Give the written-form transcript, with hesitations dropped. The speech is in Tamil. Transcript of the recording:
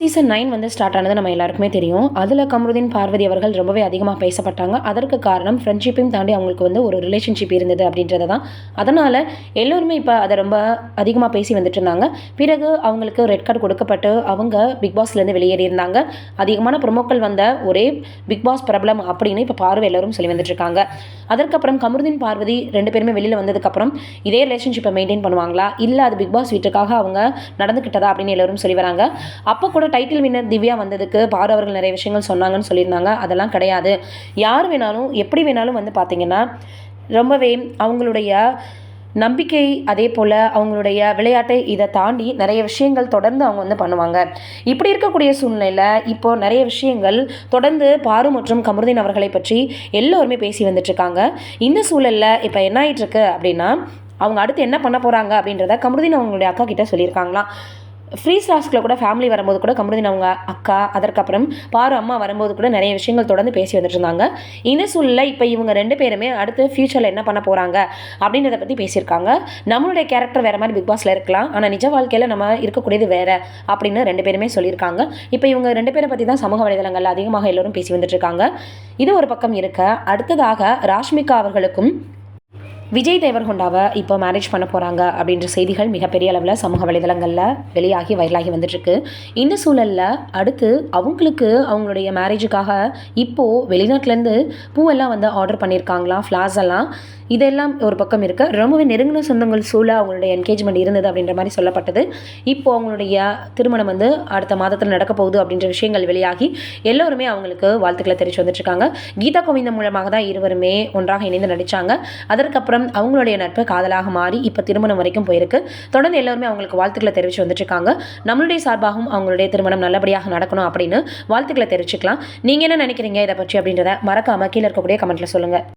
சீசன் 9 வந்து ஸ்டார்ட் ஆனது நம்ம எல்லாருக்குமே தெரியும். அதில கமருதீன், பார்வதி அவர்கள் ரொம்பவே அதிகமா பேசப்பட்டாங்க. அதற்கு காரணம் ஃப்ரெண்ட்ஷிப்பையும் தாண்டி அவங்களுக்கு வந்து ஒரு ரிலேஷன்ஷிப் இருந்தது அப்படின்றது தான். அதனால எல்லோருமே இப்ப அத ரொம்ப அதிகமா பேசி வந்துட்டு இருந்தாங்க. பிறகு அவங்களுக்கு ரெட் கார்டு கொடுக்கப்பட்டு அவங்க பிக் பாஸ்லேருந்து வெளியேறியிருந்தாங்க. அதிகமான ப்ரோமோக்கள் வந்த ஒரே பிக் பாஸ் பிரபலம் அப்படின்னு இப்ப பார்வை எல்லாரும் சொல்லி வந்துட்டு இருக்காங்க. அதற்கப்புறம் கமருதீன், பார்வதி 2 பேருமே வெளியில வந்ததுக்கப்புறம் இதே ரிலேஷன்ஷிப்பை மெயின்டைன் பண்ணுவாங்களா? இல்ல அது பிக் பாஸ் வீட்டுக்காக அவங்க நடந்துக்கிட்டதா அப்படின்னு எல்லாரும் சொல்லி வராங்க. அப்போ கூட டைட்டில் வின்னர் திவ்யா வந்ததுக்கு பாரு அவர்கள் நிறைய விஷயங்கள் சொன்னாங்கன்னு சொல்லியிருந்தாங்க. அதெல்லாம் கிடையாது. யார் வேணாலும் எப்படி வேணாலும் வந்து பார்த்தீங்கன்னா ரொம்பவே அவங்களுடைய நம்பிக்கை, அதே போல் அவங்களுடைய விளையாட்டு இதை தாண்டி நிறைய விஷயங்கள் தொடர்ந்து அவங்க வந்து பண்ணுவாங்க. இப்படி இருக்கக்கூடிய சூழ்நிலையில் இப்போ நிறைய விஷயங்கள் தொடர்ந்து பாரு மற்றும் கமருதீன் அவர்களை பற்றி எல்லோருமே பேசி வந்துட்டுருக்காங்க. இந்த சூழலில் இப்போ என்ன ஆகிட்டு இருக்கு அப்படின்னா அவங்க அடுத்து என்ன பண்ண போகிறாங்க அப்படின்றத கமருதீன் அவங்களுடைய அக்கா கிட்ட சொல்லியிருக்காங்களாம். ஃப்ரீஸ் டாஸ்கில் கூட ஃபேமிலி வரும்போது கூட கமருதீன் அவங்க அக்கா, அதற்கப்புறம் பாரு அம்மா வரும்போது கூட நிறைய விஷயங்கள் தொடர்ந்து பேசி வந்துட்டு இருந்தாங்க. இந்த சூழலில் இப்போ இவங்க 2 பேருமே அடுத்து ஃபியூச்சரில் என்ன பண்ண போகிறாங்க அப்படின்றத பற்றி பேசியிருக்காங்க. நம்மளுடைய கேரக்டர் வேறு மாதிரி பிக் பாஸில் இருக்கலாம், ஆனால் நிஜ வாழ்க்கையில் நம்ம இருக்கக்கூடியது வேறு அப்படின்னு 2 பேருமே சொல்லியிருக்காங்க. இப்போ இவங்க 2 பேரை பற்றி தான் சமூக வலைதளங்களில் அதிகமாக எல்லோரும் பேசி வந்துட்டு இருக்காங்க. இது ஒரு பக்கம் இருக்க, அடுத்ததாக ராஷ்மிகா அவர்களுக்கும் விஜய் தேவர்கொண்டாவை இப்போ மேரேஜ் பண்ண போகிறாங்க அப்படின்ற செய்திகள் மிகப்பெரிய அளவில் சமூக வலைதளங்களில் வெளியாகி வைரலாகி வந்துட்டுருக்கு. இந்த சூழலில் அடுத்து அவங்களுடைய மேரேஜுக்காக இப்போது வெளிநாட்டிலேருந்து பூவெல்லாம் வந்து ஆர்டர் பண்ணியிருக்காங்களாம், ஃப்ளார்ஸ் எல்லாம். இதெல்லாம் ஒரு பக்கம் இருக்க, ரொம்பவே நெருங்கின சொந்தங்கள் சூழ அவங்களுடைய என்கேஜ்மெண்ட் இருந்தது அப்படின்ற மாதிரி சொல்லப்பட்டது. இப்போது அவங்களுடைய திருமணம் வந்து அடுத்த மாதத்தில் நடக்க போகுது அப்படின்ற விஷயங்கள் வெளியாகி எல்லோருமே அவங்களுக்கு வாழ்த்துக்களை தெரிவித்து வந்துட்டுருக்காங்க. கீதா கோவிந்தம் மூலமாக தான் இருவருமே ஒன்றாக இணைந்து நடித்தாங்க. அதற்கப்புறம் அவங்களுடைய நட்பு காதலாக மாறி இப்போ திருமணம் வரைக்கும் போயிருக்கு. தொடர்ந்து எல்லோருமே அவங்களுக்கு வாழ்த்துக்களை தெரிவித்து வந்துட்டுருக்காங்க. நம்மளுடைய சார்பாகவும் அவங்களுடைய திருமணம் நல்லபடியாக நடக்கணும் அப்படின்னு வாழ்த்துக்களை தெரிவிச்சுக்கலாம். நீங்கள் என்ன நினைக்கிறீங்க இதை பற்றி அப்படின்றத மறக்காமல் கீழே இருக்கக்கூடிய கமெண்ட்டில் சொல்லுங்கள்.